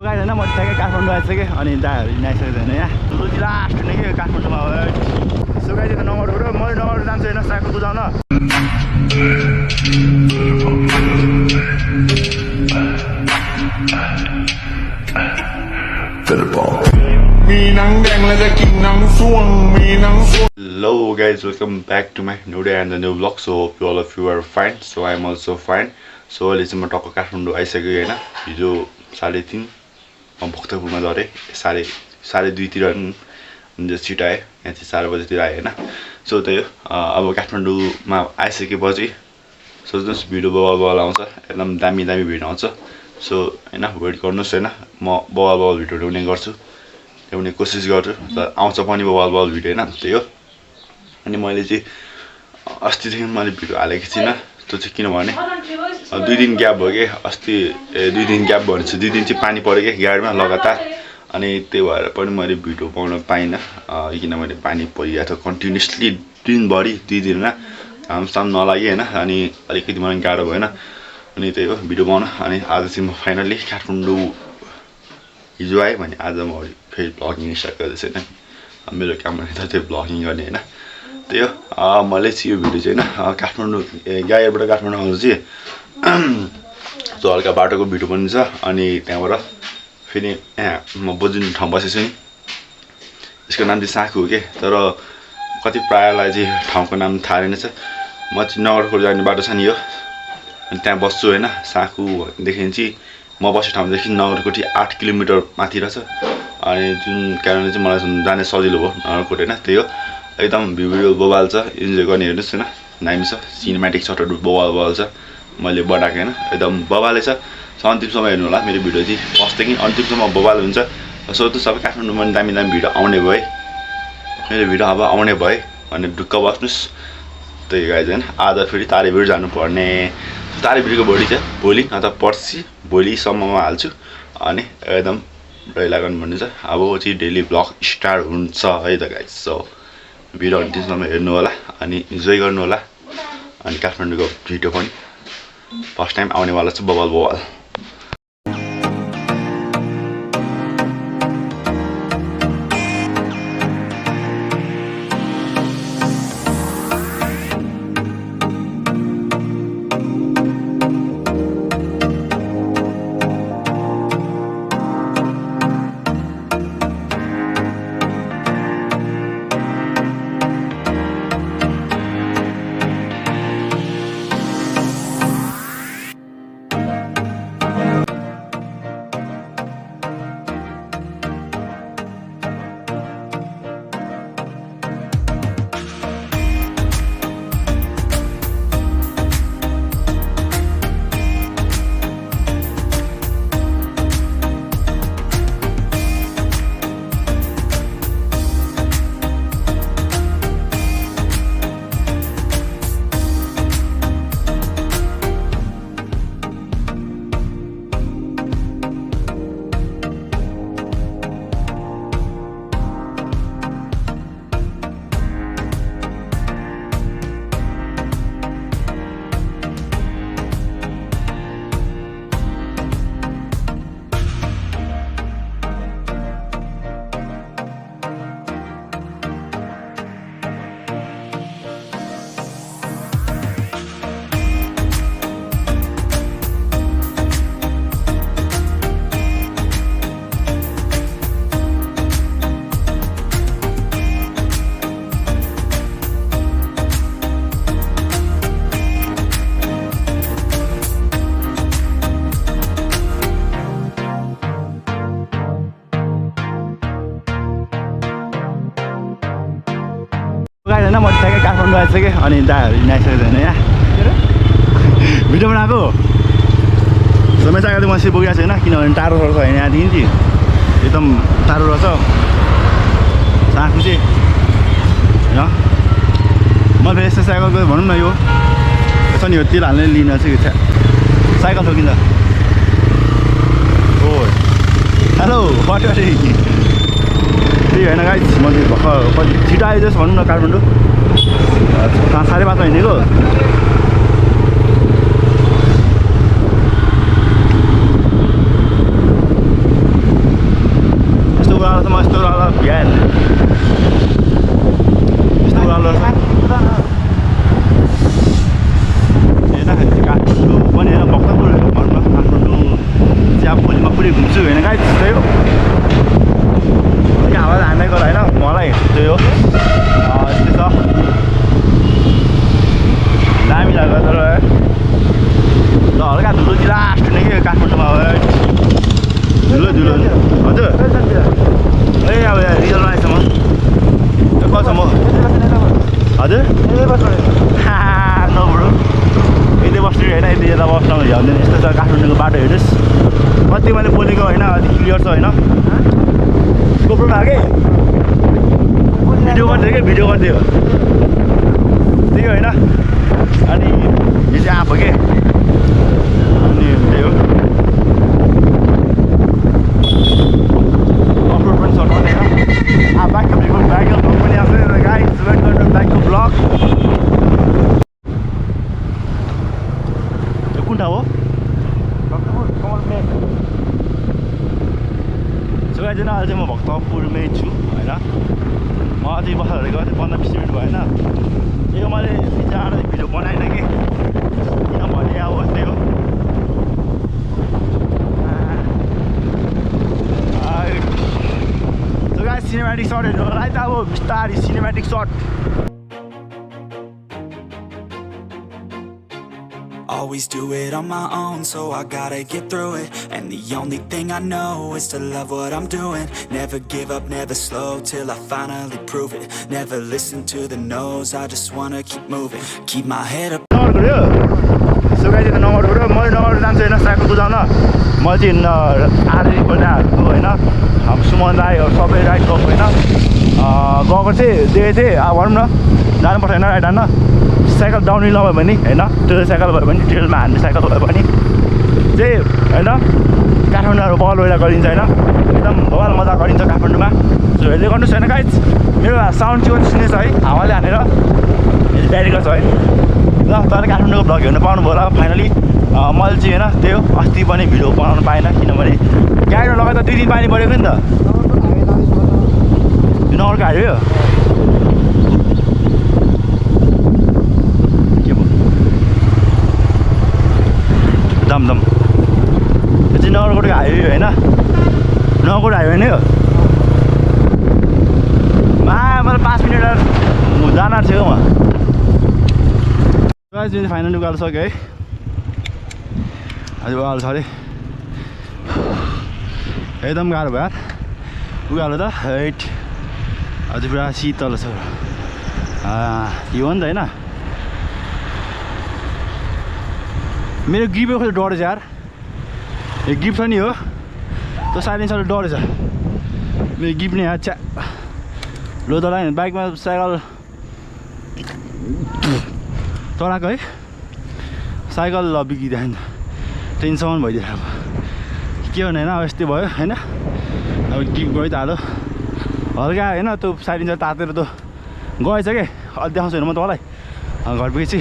Guys होइन म ठ्याक्कै काठमाडौँ आइसकेँ अनि दाहरू आइसकेको छैन यहाँ लास्ट नै के काठमाडौँमा सो गाइज त नगरबाट म नगरबाट जान्छु होइन साइकल कुदाउन Hello guys, welcome back to my new day and the new vlog. So hope all of you are fine. So I am also fine. So अहिले चाहिँ म टक्क काठमाडौँ आइसकेँ होइन हिजो 3:30 भक्तपुरमा झरेँ साढे 2तिर छिटो आएँ यहाँ चाहिँ 4 बजेतिर आएँ होइन सो त्यही हो अब काठमाडौँमा आइसकेपछि सोच्नुहोस् भिडियो बवाल आउँछ एकदम दामी भिडियो आउँछ सो होइन वेट गर्नुहोस् होइन म बवाल भिडियो ल्याउने गर्छु ल्याउने कोसिस गर्छु तर आउँछ पनि बवाल भिडियो होइन त्यही हो अनि मैले चाहिँ अस्तिदेखि मैले भिडियो हालेको थिइनँ त्यो चाहिँ किनभने 2 दिन ग्याप भयो कि अस्ति 2 दिन ग्याप भनेपछि 2 दिन चाहिँ पानी पऱ्यो कि गाडीमा लगातार अनि त्यही भएर पनि मैले भिडियो पाउन पाइनँ किनभने पानी परिरहेको थियो कन्टिन्युसली दिनभरि 2 दिनमा घामसाम नलागे होइन अनि अलिकति मलाई गाह्रो भएन अनि त्यही हो भिडियो बनाउन अनि आज चाहिँ म फाइनल्ली काठमाडौँ हिजो आएँ भने आज म फेरि भ्लगिङ स्टार्ट गर्दैछु होइन मेरो काम भनेको त्यो भ्लगिङ गर्ने होइन त्यही हो मैले चाहिँ यो भिडियो चाहिँ होइन काठमाडौँ गाईबाट काठमाडौँ आउँदा चाहिँ त्यो हल्का बाटोको भिडियो पनि छ अनि त्यहाँबाट फेरि यहाँ म बजिने ठाउँ बसेको छु नि यसको नाम चाहिँ साँखु हो के तर कति प्रायःलाई चाहिँ ठाउँको नाम थाहा रहेनछ म चाहिँ नगरकोट जाने बाटो छ नि यो अनि त्यहाँ बस्छु होइन साँखुदेखि चाहिँ म बसेको ठाउँदेखि नगरकोटी 8 किलोमिटर माथि रहेछ अनि जुन कारणले चाहिँ मलाई जाने सजिलो भयो नगरकोट होइन त्यही हो एकदम भिडियो बवाल छ इन्जोय गर्ने हेर्नुहोस् होइन दामी छ सिनेमेटिक सटहरू बवाल छ मैले बनाएको होइन एकदम बवालै छ अन्तिमसम्म हेर्नु होला मेरो भिडियो चाहिँ फर्स्टदेखि अन्तिमसम्म बवाल हुन्छ सो त सबै काठमाडौँमा दामी भिडियो आउने भए मेरो भिडियो अब आउने भए भने ढुक्क बस्नुहोस् त्यही गाइज होइन आज फेरि तारेभिर जानुपर्ने तारेभिरको भोलि चाहिँ भोलि नत्र पर्सि भोलिसम्ममा हाल्छु अनि एकदम रैला गर्नु भन्ने छ अब चाहिँ डेली ब्लग स्टार्ट हुन्छ है त गाइज सो भिडियो अन्तिमसम्म हेर्नु होला अनि इन्जोय गर्नु होला अनि काठमाडौँको भिडियो पनि फर्स्ट टाइम आउनेवाला छ बवाल होइन म ठ्याक्कै काठमाडौँ आइसकेँ अनि दाहरू आइसकेको छैन यहाँ भिडियो बनाएको समय चाहिँ म यसरी बोकिरहेको छैन किनभने टाढो छ होइन यहाँदेखि चाहिँ एकदम टाढो रहेछ साँखु चाहिँ होइन म फेरि यस्तो साइकल भनौँ न यो यसो नि हो तेल हाल्ने लिन चाहिँ साइकल ठोकिन्छ ओ हेलो कति त्यही होइन गाइस म चाहिँ भर्खर कति छिटो आयो जस्तो भनौँ न काठमाडौँ 5:30 हिँडेको पुरै घुम्छु होइन गाइस त्यही हो हावा हानेको होइन मलाई त्यही हो यस्तै छ दामी लाग्यो तर ल हल्का धुलो लास्ट हुने कि काठमाडौँमा धुलो हजुर ए अब रिजल्ट आएछ म कहाँ छ म हजुर नबुढो यतै बस्नु होइन यतै यता बस्नु भ्याउँदैन यस्तो छ काठमाडौँको बाटो हेर्नुहोस् कति मैले बोलेको होइन अलिक क्लियर छ होइन GoPro आगे भिडियो गरिदियो क्या भिडियो गरिदियो त्यही होइन अनि यो चाहिँ आँप हो कि अनि त्यही हो अफरोड पनि छ होइन बाइकको भ्लग पनि आउँछ गाइस वेट गर्नु बाइकको भ्लग यो कुन ठाउँ हो चाहिँ अहिले चाहिँ म भक्तपुरमै छु होइन म अझै बसेर गएको थिएँ 15-20 मिनट भएन यो मैले जाँदा भिडियो बनाएन कि किनभने अब त्यही हो गाइस सिनेमेटिक सर्टहरू होला है त अब बिस्तारै सिनेमेटिक सर्ट Always do it on my own, so I gotta get through it. And the only thing I know is to love what I'm doing. Never give up, never slow, till I finally prove it. Never listen to the no's, I just wanna keep moving. Keep my head up. So guys, it's number 2. I'm going to dance in a cycle to down. I'm in Ari for that. I'm someone I or somebody right off. Go say, they I want to done for another. I don't know. Cycle downhill नभए पनि होइन trail cycle भयो भने ट्रेलमा हान्ने cycle भयो भने चाहिँ होइन काठमाडौँहरू बल वेला गरिन्छ होइन एकदम बवाल मजा गरिन्छ काठमाडौँमा सो हेर्दै गर्नुहोस् होइन गाइस मेरो साउन्ड चाहिँ सुनेछ है हावाले हानेर ब्यारीको छ है ल तर काठमाडौँको भ्लग हेर्नु पाउनुभयो होला फाइनली मैले चाहिँ होइन त्यही हो अस्ति पनि भिडियो बनाउनु पाएन किनभने गाडीमा लगाएर 2 दिन पानी परेको नि त यो नगरको हाइवे हो दमदम यो चाहिँ नगरकोटको हाइवे होइन नगरकोट हाइवे नै हो मलाई 5 मिनट जान थियो म फाइनली उकालो सक्यो है आज उकालो छ अरे एकदम गाह्रो भयो यार उकालो त हैट अझै पुरा शीतल छ यो हो नि त होइन मेरो ग्रिपै खोइ डढेछ यार यो ग्रिप छ नि हो त्यो साइलेन्सरले डढेछ मेरो ग्रिप नै यार च्या लो त बाइकमा साइकल चलाएको है साइकल बिग्रिदियो नि टेन्सन भइदियो अब के भने होइन अब यस्तै भयो होइन अब ग्रिप गयो त हालो हल्का होइन त्यो साइलेन्सर तातेर त गएछ कि अलि देखाउँछु हेर्नु म तपाईँलाई घर पुगेपछि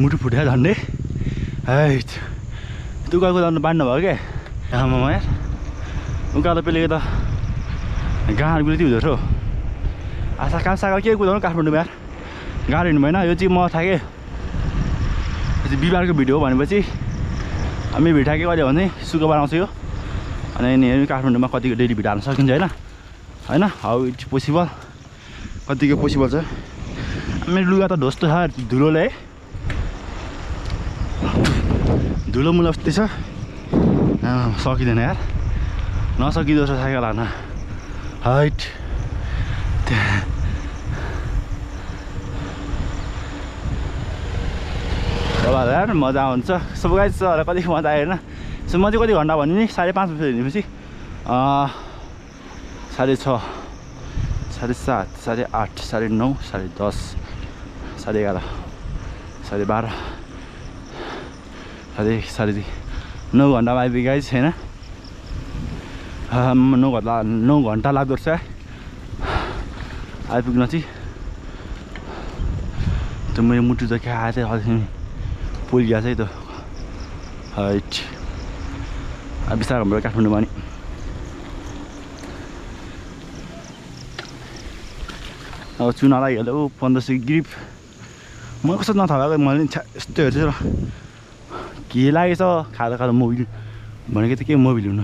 मुटु फुट्यो झन्डै है त्यो उकालो जानु बाँड्नु भयो क्या आमामा यार उकालो पेलेको त गाडी गुली हुँदो रहेछ आशा कहाँ साइकल के कुदाउनु काठमाडौँमा यार गाडी हिँड्नु भएन यो चाहिँ म थाकेँ यो चाहिँ बिहिबारको भिडियो हो भनेपछि हामी भिडियो थाकेँ कहिले भने शुक्रबार आउँछ यो अनि काठमाडौँमा कतिको डेली भिडियो हाल्न सकिन्छ होइन होइन हाउ इट्स पोसिबल कतिको पोसिबल छ मेरो लुगा त ढोस्तो छ धुलोले है धुलो मुलो अस्ति छ सकिँदैन यार नसकिँदो रहेछ साइकल हाल्न हाइट तपाईँहरूलाई यार मजा आउँछ सब गाइस कति मजा आयो होइन सो म चाहिँ कति घन्टा भन्नु नि 5:30 बजी हिँडेपछि 6:30 7:30 8:30 9:30 10:30 11:30 12:30 साढे 9 घन्टामा आइपुग्यो गाइस होइन 9 घन्टा लाग्दो रहेछ आइपुग्न चाहिँ त्यो मेरो मुटु त क्या आएछ पोलिया चाहिँ त हाइट अब बिस्तारै हाम्रो काठमाडौँमा नि अब चुना लागिहाल्यो 1500 ग्रिप म कस्तो नथकाएको मैले यस्तो हेर्छु र के लागेछ खाँदा खाँदा मोबिल भनेको त के मोबिल हुनु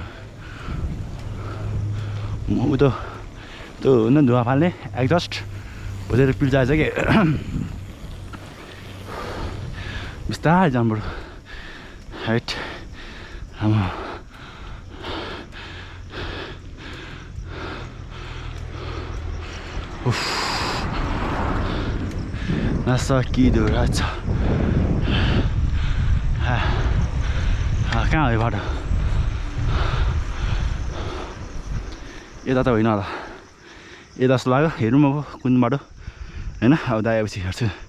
म त त्यो होइन धुवा फाल्ने एक्जस्ट खोजेर पिल्चाएछ कि बिस्तारै जानुपर्छ हाइट आमा नसकिँदो रहेछ कहाँ हो यो बाटो यता त होइन होला यता जस्तो लाग्यो हेरौँ अब कुन बाटो होइन अब दाइ आएपछि हेर्छु